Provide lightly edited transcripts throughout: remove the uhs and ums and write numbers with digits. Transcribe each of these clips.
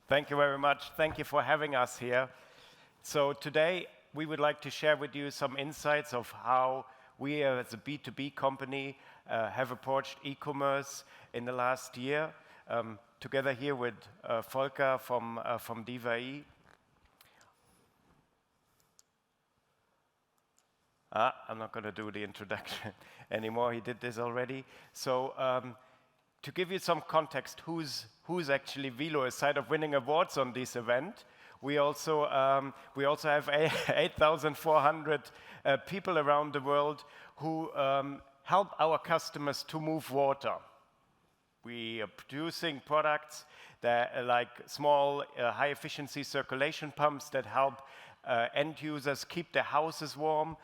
Thank you very much. Thank you for having us here. So today we would like to share with you some insights of how we as a B2B company have approached e-commerce in the last year, together here with Volker from diva-e. I'm not going to do the introduction anymore. He did this already. So to give you some context, who's actually Wilo? Aside of winning awards on this event, we also have 8,400 people around the world who help our customers to move water. We are producing products that are like small, high-efficiency circulation pumps that help end users keep their houses warm.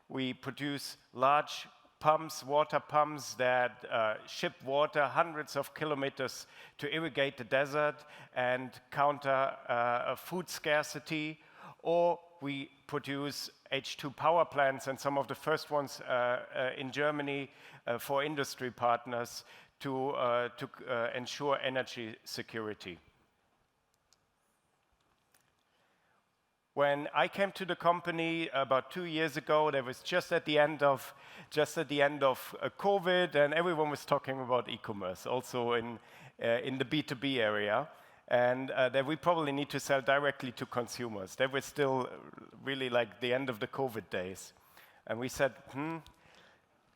We produce large pumps, water pumps that ship water hundreds of kilometers to irrigate the desert and counter food scarcity. Or we produce H2 power plants, and some of the first ones in Germany for industry partners to ensure energy security. When I came to the company about 2 years ago, that was just at the end of COVID, and everyone was talking about e-commerce, also in the B2B area, and that we probably need to sell directly to consumers. That was still really like the end of the COVID days, and we said,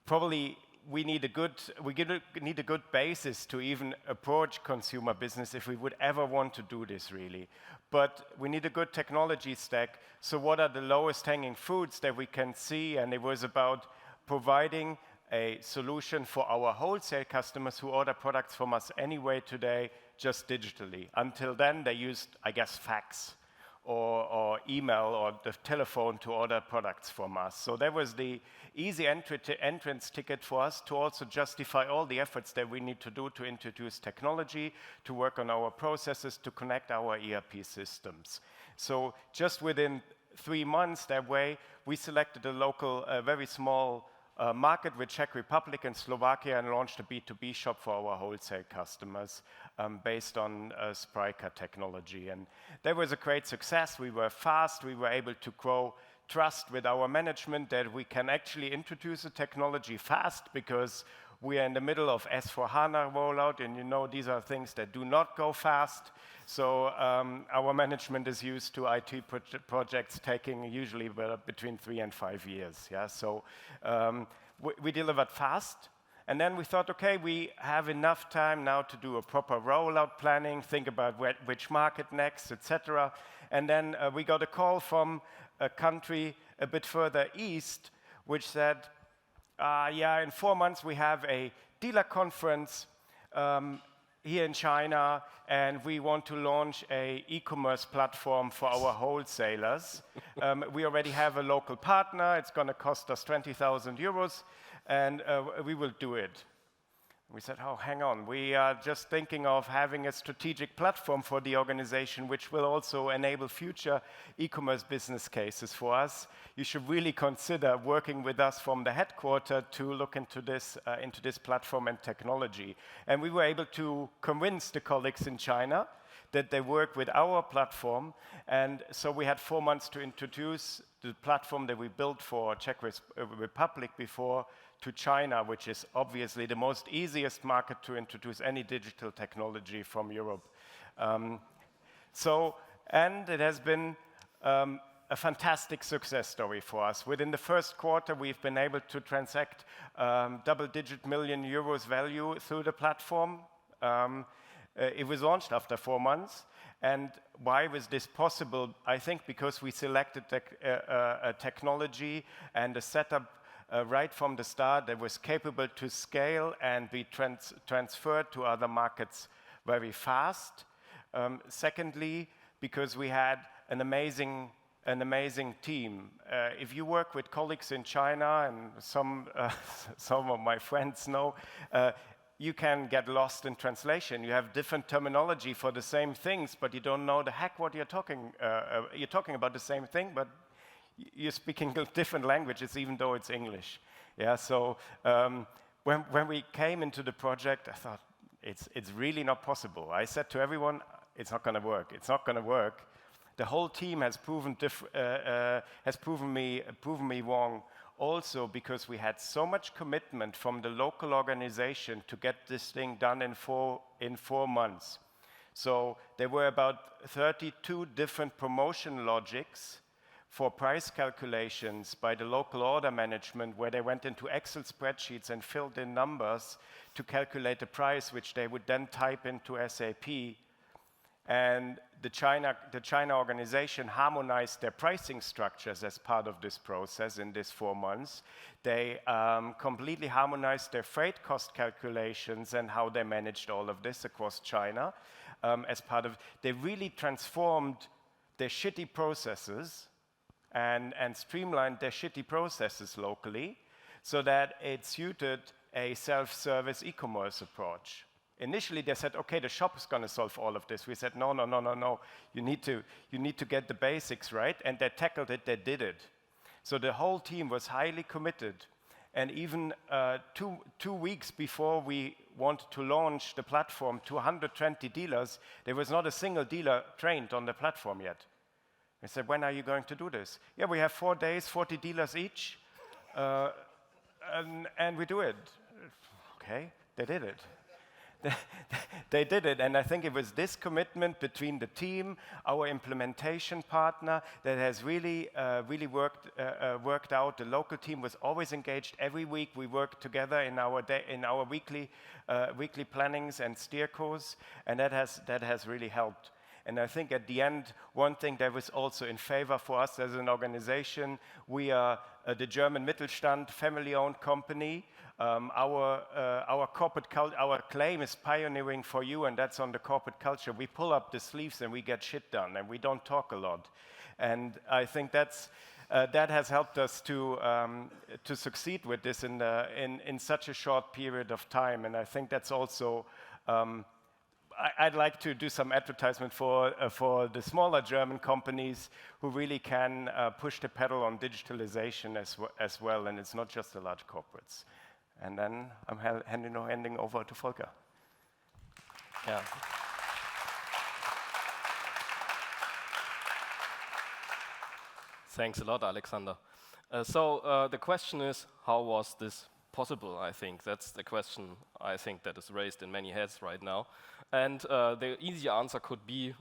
probably we need a good basis to even approach consumer business if we would ever want to do this really. But we need a good technology stack. So what are the lowest hanging fruits that we can see? And it was about providing a solution for our wholesale customers who order products from us anyway today, just digitally. Until then, they used, I guess, fax or email or the telephone to order products from us. So that was the easy entrance ticket for us to also justify all the efforts that we need to do to introduce technology, to work on our processes, to connect our ERP systems. So just within 3 months that way, we selected a local, very small market with Czech Republic and Slovakia and launched a B2B shop for our wholesale customers based on Spryker technology. And that was a great success. We were fast. We were able to grow trust with our management that we can actually introduce a technology fast because we are in the middle of S/4HANA rollout, and you know these are things that do not go fast. So our management is used to IT projects taking usually between 3 and 5 years. Yeah? So we delivered fast. And then we thought, okay, we have enough time now to do a proper rollout planning, think about which market next, etc. And then we got a call from a country a bit further east, which said, yeah, in 4 months we have a dealer conference here in China, and we want to launch an e-commerce platform for our wholesalers. We already have a local partner. It's going to cost us 20,000 euros, and we will do it. We said, oh, hang on. We are just thinking of having a strategic platform for the organization, which will also enable future e-commerce business cases for us. You should really consider working with us from the headquarters to look into this platform and technology. And we were able to convince the colleagues in China that they work with our platform. And so we had 4 months to introduce the platform that we built for Czech Republic before to China, which is obviously the most easiest market to introduce any digital technology from Europe. And it has been a fantastic success story for us. Within the first quarter, we've been able to transact double-digit million euros value through the platform. It was launched after 4 months. And why was this possible? I think because we selected a technology and a setup right from the start that was capable to scale and be transferred to other markets very fast. Secondly, because we had an amazing team. If you work with colleagues in China, and some of my friends know, you can get lost in translation. You have different terminology for the same things, but you don't know the heck what you're talking about the same thing, but you're speaking different languages, even though it's English. Yeah. So when we came into the project, I thought it's really not possible. I said to everyone, it's not going to work. It's not going to work. The whole team has proven me wrong. Also, because we had so much commitment from the local organization to get this thing done in 4 months. So there were about 32 different promotion logics for price calculations by the local order management, where they went into Excel spreadsheets and filled in numbers to calculate the price, which they would then type into SAP. And the China organization harmonized their pricing structures as part of this process in this 4 months. They completely harmonized their freight cost calculations and how they managed all of this across China as part of. They really transformed their shitty processes and streamlined their shitty processes locally so that it suited a self-service e-commerce approach. Initially, they said, okay, the shop is going to solve all of this. We said, no, no, no, no, no. You need to get the basics right. And they tackled it, they did it. So the whole team was highly committed. And even 2 weeks before we wanted to launch the platform to 120 dealers, there was not a single dealer trained on the platform yet. I said, when are you going to do this? Yeah, we have 4 days, 40 dealers each, and we do it. Okay, they did it. They did it, and I think it was this commitment between the team, our implementation partner, that has really worked out. The local team was always engaged. Every week we worked together in our weekly plannings and steer course, and that has really helped. And I think at the end, one thing that was also in favor for us as an organization, we are the German Mittelstand family-owned company. Our corporate our claim is pioneering for you, and that's on the corporate culture. We pull up the sleeves and we get shit done, and we don't talk a lot. And I think that has helped us to succeed with this in such a short period of time. And I think that's also. I'd like to do some advertisement for the smaller German companies who really can push the pedal on digitalization as well, and it's not just the large corporates. And then I'm handing over to Volker. Yeah. Thanks a lot, Alexander. So the question is, how was this possible? I think that's the question I think that is raised in many heads right now. And the easy answer could be,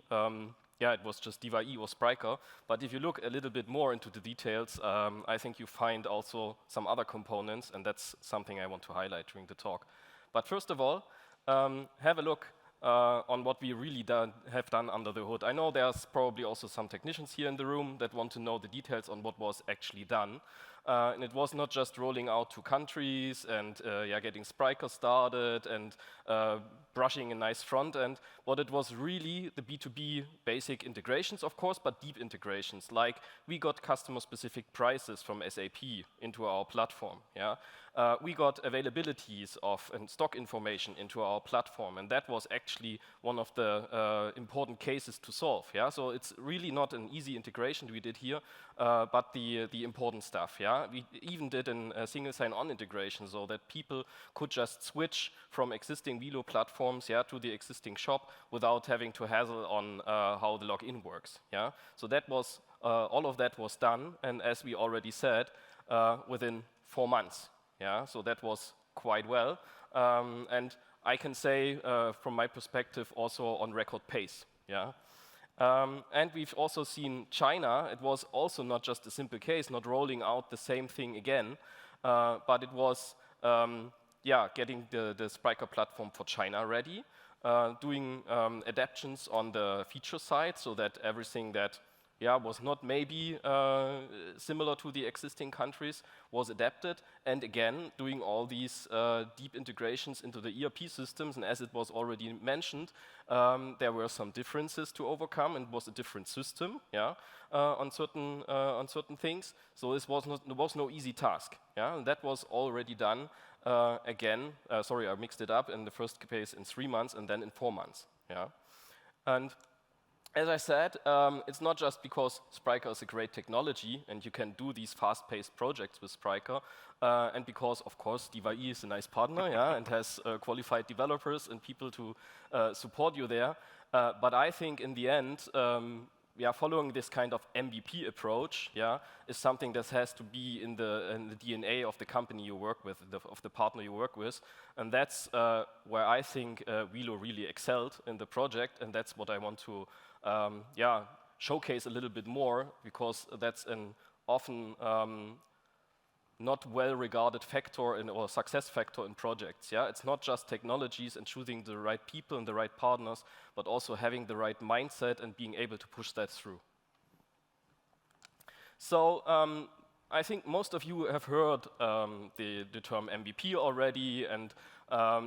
yeah, it was just diva-e or Spryker. But if you look a little bit more into the details, I think you find also some other components, and that's something I want to highlight during the talk. But first of all, have a look on what we really have done under the hood. I know there's probably also some technicians here in the room that want to know the details on what was actually done. And it was not just rolling out to countries and getting Spryker started and brushing a nice front end. But it was really the B2B basic integrations, of course, but deep integrations. Like we got customer-specific prices from SAP into our platform. Yeah? We got availabilities of and stock information into our platform, and that was actually one of the important cases to solve. Yeah? So it's really not an easy integration we did here, but the important stuff. Yeah? We even did a single sign-on integration so that people could just switch from existing Wilo platforms to the existing shop without having to hassle on how the login works. Yeah? So that was all of that was done, and as we already said, within 4 months. Yeah? So that was quite well, and I can say from my perspective also on record pace. Yeah? And we've also seen China. It was also not just a simple case, not rolling out the same thing again, but it was getting the Spryker platform for China ready, doing adaptations on the feature side so that everything that was not maybe similar to the existing countries was adapted, and again doing all these deep integrations into the ERP systems. And as it was already mentioned, there were some differences to overcome, and it was a different system on certain things. So this was no easy task. Yeah? And that was already done again. Sorry, I mixed it up. In the first case in 3 months, and then in 4 months. Yeah? And As I said, it's not just because Spryker is a great technology and you can do these fast-paced projects with Spryker, and because, of course, diva-e is a nice partner, yeah, and has qualified developers and people to support you there. But I think in the end, yeah, following this kind of MVP approach, yeah, is something that has to be in the DNA of the company you work with, of the partner you work with, and that's where I think Wilo really excelled in the project, and that's what I want to, yeah, showcase a little bit more, because that's an often not well-regarded factor or success factor in projects. Yeah, it's not just technologies and choosing the right people and the right partners, but also having the right mindset and being able to push that through. So I think most of you have heard the term MVP already and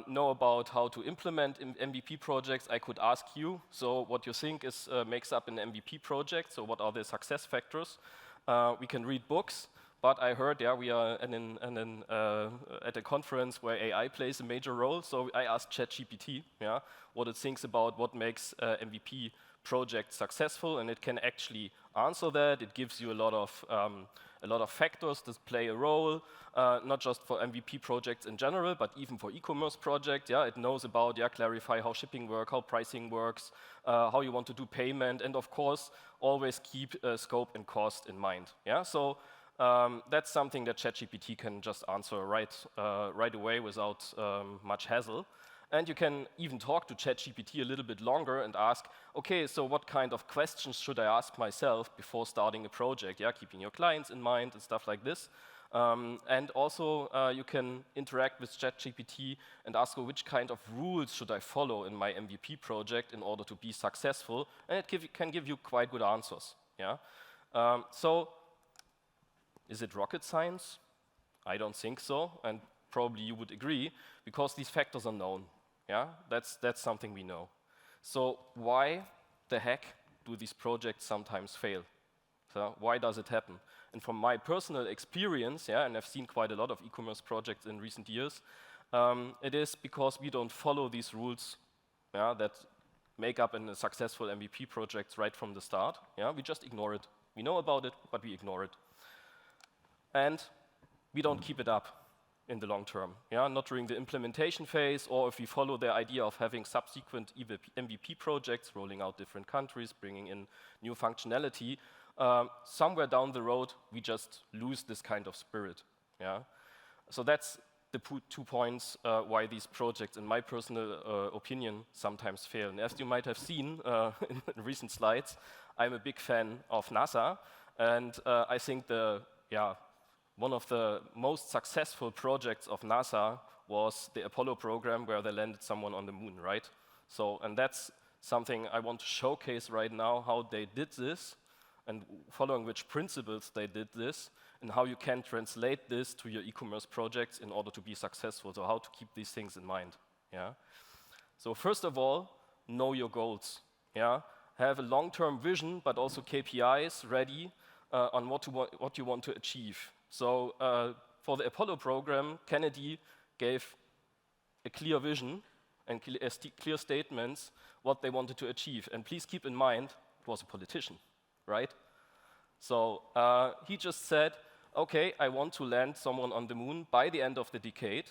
know about how to implement MVP projects. I could ask you, so what you think is makes up an MVP project? So what are the success factors? We can read books. But I heard, yeah, we are at a conference where AI plays a major role. So I asked ChatGPT, yeah, what it thinks about what makes MVP projects successful, and it can actually answer that. It gives you a lot of factors that play a role, not just for MVP projects in general, but even for e-commerce projects. Yeah, it knows about, yeah, clarify how shipping works, how pricing works, how you want to do payment, and of course, always keep scope and cost in mind. Yeah, so. That's something that ChatGPT can just answer right away without much hassle. And you can even talk to ChatGPT a little bit longer and ask, okay, so what kind of questions should I ask myself before starting a project? Yeah, keeping your clients in mind and stuff like this. And also, you can interact with ChatGPT and ask which kind of rules should I follow in my MVP project in order to be successful, and it can give you quite good answers. Yeah. So. Is it rocket science? I don't think so, and probably you would agree, because these factors are known. Yeah, that's something we know. So why the heck do these projects sometimes fail? So why does it happen? And from my personal experience, yeah, and I've seen quite a lot of e-commerce projects in recent years, it is because we don't follow these rules, yeah, that make up a successful MVP project right from the start. Yeah, we just ignore it. We know about it, but we ignore it. And we don't keep it up in the long term, yeah? Not during the implementation phase, or if we follow the idea of having subsequent MVP projects, rolling out different countries, bringing in new functionality, somewhere down the road, we just lose this kind of spirit, yeah? So that's the 2 points why these projects, in my personal opinion, sometimes fail. And as you might have seen in recent slides, I'm a big fan of NASA, and I think one of the most successful projects of NASA was the Apollo program, where they landed someone on the moon, right? So, and that's something I want to showcase right now, how they did this, and following which principles they did this, and how you can translate this to your e-commerce projects in order to be successful, so how to keep these things in mind, yeah? So first of all, know your goals, yeah? Have a long-term vision, but also KPIs ready on what you want to achieve. So for the Apollo program, Kennedy gave a clear vision and clear statements what they wanted to achieve. And please keep in mind, it was a politician, right? So he just said, okay, I want to land someone on the moon by the end of the decade,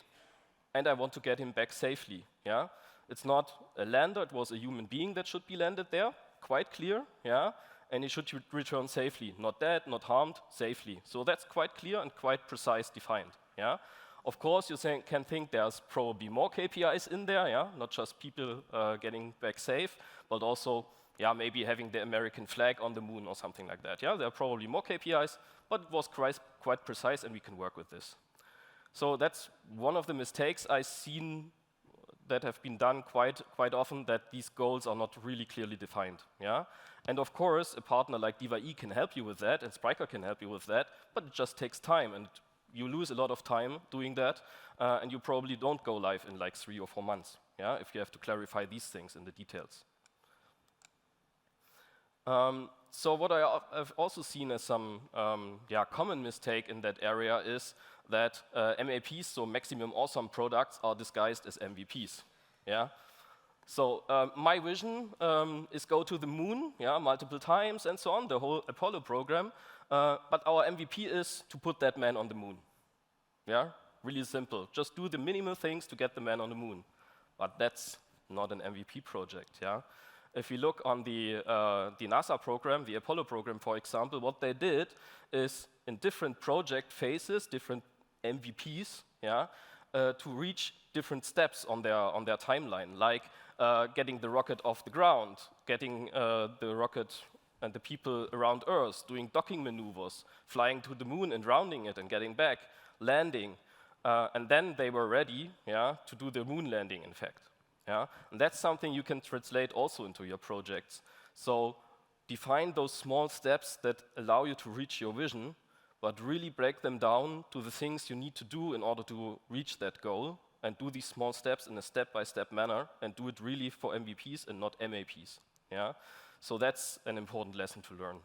and I want to get him back safely, yeah? It's not a lander, it was a human being that should be landed there, quite clear, yeah? And he should return safely, not dead, not harmed, safely. So that's quite clear and quite precise defined, yeah? Of course, you can think there's probably more KPIs in there, yeah? Not just people getting back safe, but also, yeah, maybe having the American flag on the moon or something like that, yeah? There are probably more KPIs, but it was quite precise, and we can work with this. So that's one of the mistakes I've seen that have been done quite often, that these goals are not really clearly defined, yeah? And of course, a partner like diva-e can help you with that, and Spryker can help you with that, but it just takes time, and you lose a lot of time doing that, and you probably don't go live in like 3 or 4 months, yeah, if you have to clarify these things in the details. So what I've also seen as some common mistake in that area is that MAPs, so maximum awesome products, are disguised as MVPs. Yeah, So my vision is go to the moon, yeah, multiple times and so on, the whole Apollo program. But our MVP is to put that man on the moon. Yeah, really simple. Just do the minimal things to get the man on the moon. But that's not an MVP project. Yeah. If you look on the NASA program, the Apollo program, for example, what they did is in different project phases, different MVPs, yeah, to reach different steps on their timeline, like getting the rocket off the ground, getting the rocket and the people around Earth, doing docking maneuvers, flying to the moon and rounding it and getting back, landing, and then they were ready, yeah, to do the moon landing, in fact. Yeah? And that's something you can translate also into your projects. So define those small steps that allow you to reach your vision, but really break them down to the things you need to do in order to reach that goal, and do these small steps in a step-by-step manner, and do it really for MVPs and not MAPs. Yeah? So that's an important lesson to learn.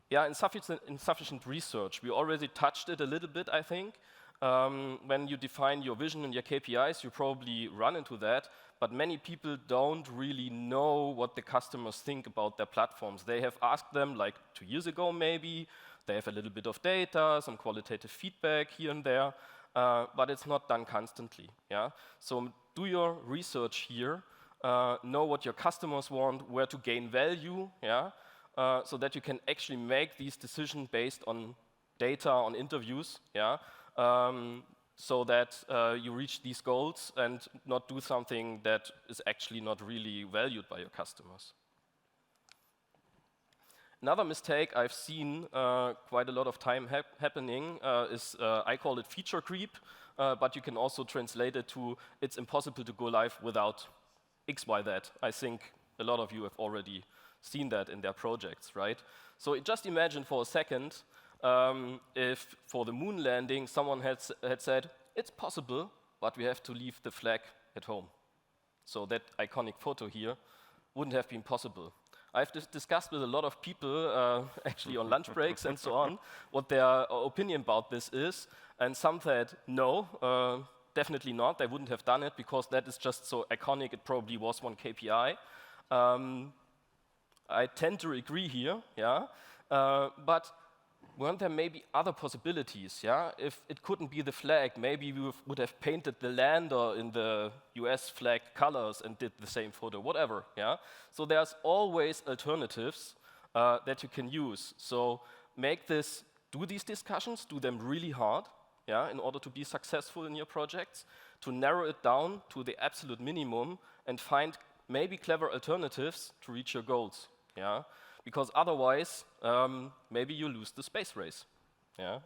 Yeah, insufficient research. We already touched it a little bit, I think. When you define your vision and your KPIs, you probably run into that, but many people don't really know what the customers think about their platforms. They have asked them, like 2 years ago maybe, they have a little bit of data, some qualitative feedback here and there, but it's not done constantly. Yeah? So do your research here, know what your customers want, where to gain value, yeah? So that you can actually make these decisions based on data, on interviews, yeah? So that you reach these goals and not do something that is actually not really valued by your customers. Another mistake I've seen quite a lot of time happening is, I call it feature creep, but you can also translate it to it's impossible to go live without X, Y, Z. I think a lot of you have already seen that in their projects, right? So just imagine for a second if for the moon landing someone had said, it's possible, but we have to leave the flag at home. So that iconic photo here wouldn't have been possible. I've discussed with a lot of people, actually on lunch breaks and so on, what their opinion about this is, and some said, no, definitely not, they wouldn't have done it, because that is just so iconic, it probably was one KPI. I tend to agree here, yeah, but weren't there maybe other possibilities, yeah? If it couldn't be the flag, maybe we would have painted the lander in the US flag colors and did the same photo, whatever, yeah? So there's always alternatives that you can use. So do these discussions, do them really hard, yeah, in order to be successful in your projects, to narrow it down to the absolute minimum and find maybe clever alternatives to reach your goals, yeah? Because otherwise, maybe you lose the space race. Yeah?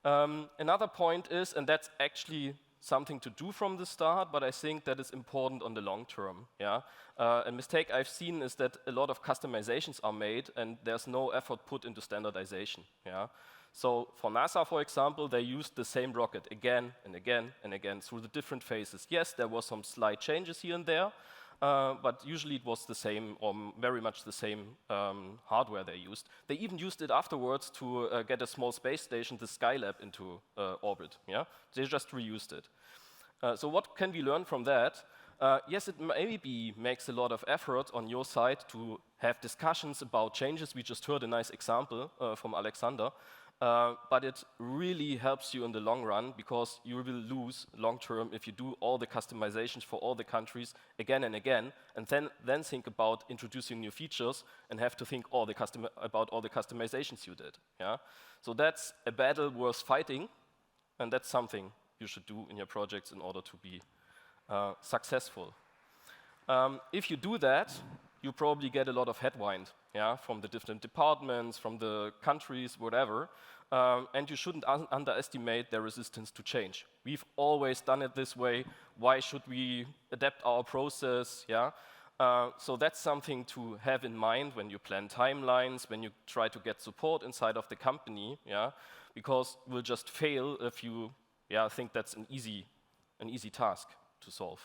Another point is, and that's actually something to do from the start, but I think that is important on the long term. Yeah? A mistake I've seen is that a lot of customizations are made and there's no effort put into standardization. Yeah? So for NASA, for example, they used the same rocket again and again and again through the different phases. Yes, there were some slight changes here and there, but usually it was the same, or very much the same hardware they used. They even used it afterwards to get a small space station, the Skylab, into orbit. Yeah? They just reused it. So what can we learn from that? Yes, it maybe makes a lot of effort on your side to have discussions about changes. We just heard a nice example from Alexander. But it really helps you in the long run, because you will lose long term if you do all the customizations for all the countries again and again, and then think about introducing new features and have to think about all the customizations you did. Yeah? So that's a battle worth fighting, and that's something you should do in your projects in order to be successful. If you do that, you probably get a lot of headwind, yeah, from the different departments, from the countries, whatever, and you shouldn't underestimate their resistance to change. We've always done it this way. Why should we adapt our process? Yeah? So that's something to have in mind when you plan timelines, when you try to get support inside of the company, yeah? Because we'll just fail if you think that's an easy task to solve.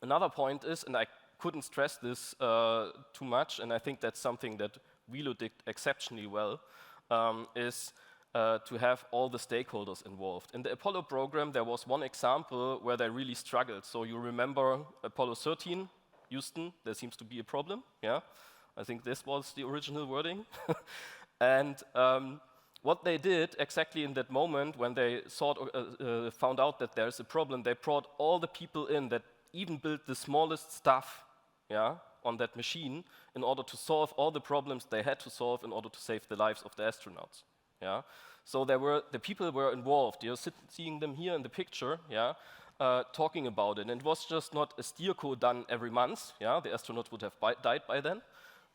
Another point is, and I couldn't stress this too much, and I think that's something that Wilo did exceptionally well, is to have all the stakeholders involved. In the Apollo program, there was one example where they really struggled. So you remember Apollo 13, Houston, there seems to be a problem, yeah? I think this was the original wording. And what they did exactly in that moment when they found out that there's a problem, they brought all the people in that even built the smallest stuff, yeah, on that machine in order to solve all the problems they had to solve in order to save the lives of the astronauts. Yeah? So the people were involved. You're seeing them here in the picture, yeah, talking about it. And it was just not a steer code done every month. Yeah? The astronauts would have died by then.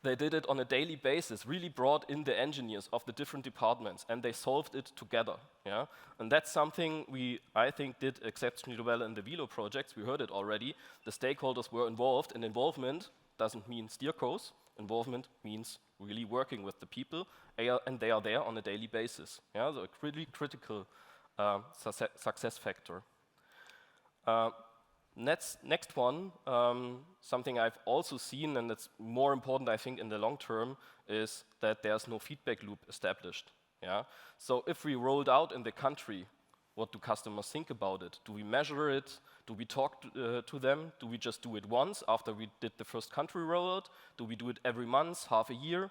They did it on a daily basis, really brought in the engineers of the different departments, and they solved it together. Yeah? And that's something I think, did exceptionally well in the Wilo projects. We heard it already. The stakeholders were involved, and involvement doesn't mean steer codes. Involvement means really working with the people, and they are there on a daily basis. Yeah? So a really critical success factor. Next one, something I've also seen, and it's more important, I think, in the long term, is that there's no feedback loop established. Yeah? So if we rolled out in the country, what do customers think about it? Do we measure it? Do we talk to them? Do we just do it once after we did the first country rollout? Do we do it every month, half a year?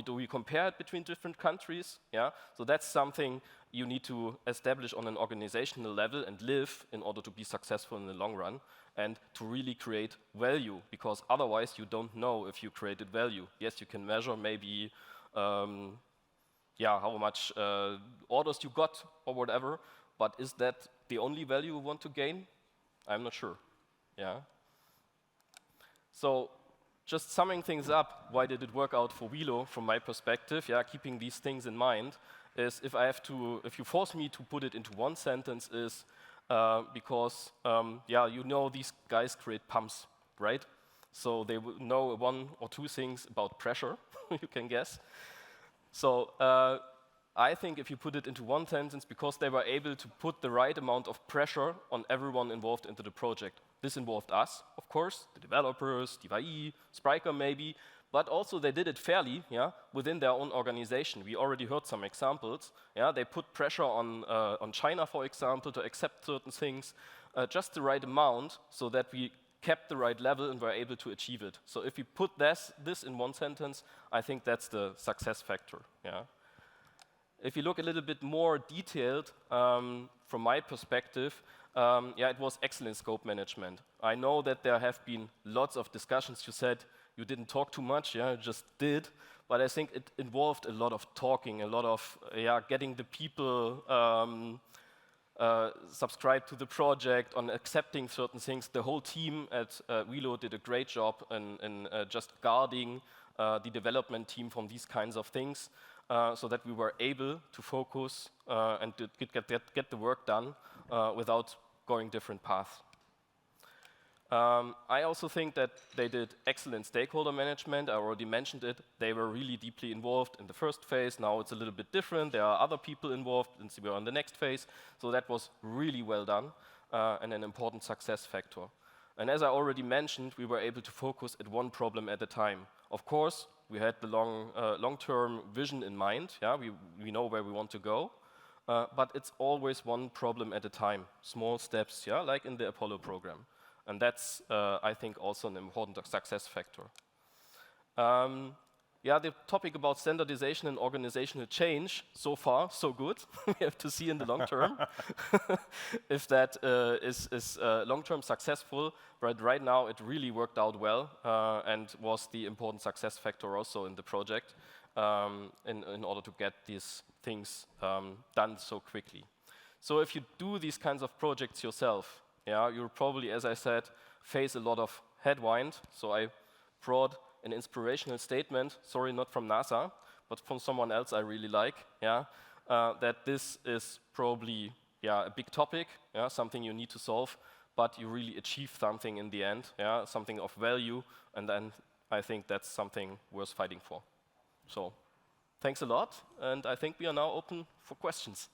Do we compare it between different countries? Yeah? So that's something you need to establish on an organizational level and live in order to be successful in the long run and to really create value, because otherwise you don't know if you created value. Yes, you can measure maybe how much orders you got or whatever, but is that the only value you want to gain? I'm not sure. Yeah. So just summing things up, why did it work out for Wilo from my perspective? Yeah, keeping these things in mind is if you force me to put it into one sentence, is because you know these guys create pumps, right? So they know one or two things about pressure, you can guess. So I think if you put it into one sentence, because they were able to put the right amount of pressure on everyone involved into the project. This involved us, of course, the developers, diva-e, Spryker maybe, but also they did it fairly, yeah, within their own organization. We already heard some examples. Yeah, they put pressure on China, for example, to accept certain things, just the right amount, so that we kept the right level and were able to achieve it. So if we put this in one sentence, I think that's the success factor. Yeah. If you look a little bit more detailed, from my perspective, it was excellent scope management. I know that there have been lots of discussions. You said you didn't talk too much, yeah, you just did. But I think it involved a lot of talking, a lot of getting the people subscribed to the project, on accepting certain things. The whole team at Wilo did a great job in just guarding the development team from these kinds of things, so that we were able to focus and to get the work done without going different paths. I also think that they did excellent stakeholder management. I already mentioned it. They were really deeply involved in the first phase. Now it's a little bit different. There are other people involved, and we're on the next phase. So that was really well done and an important success factor. And as I already mentioned, we were able to focus at one problem at a time. Of course, we had the long-term vision in mind. Yeah, we know where we want to go. But it's always one problem at a time, small steps, yeah, like in the Apollo program. And that's, I think, also an important success factor. The topic about standardization and organizational change, so far, so good. We have to see in the long term if that is long-term successful. But right now, it really worked out well and was the important success factor also in the project in order to get these things done so quickly. So if you do these kinds of projects yourself, you'll probably, as I said, face a lot of headwind. So I brought an inspirational statement, sorry, not from NASA, but from someone else I really like, that this is probably a big topic, something you need to solve, but you really achieve something in the end, something of value, and then I think that's something worth fighting for. So thanks a lot, and I think we are now open for questions.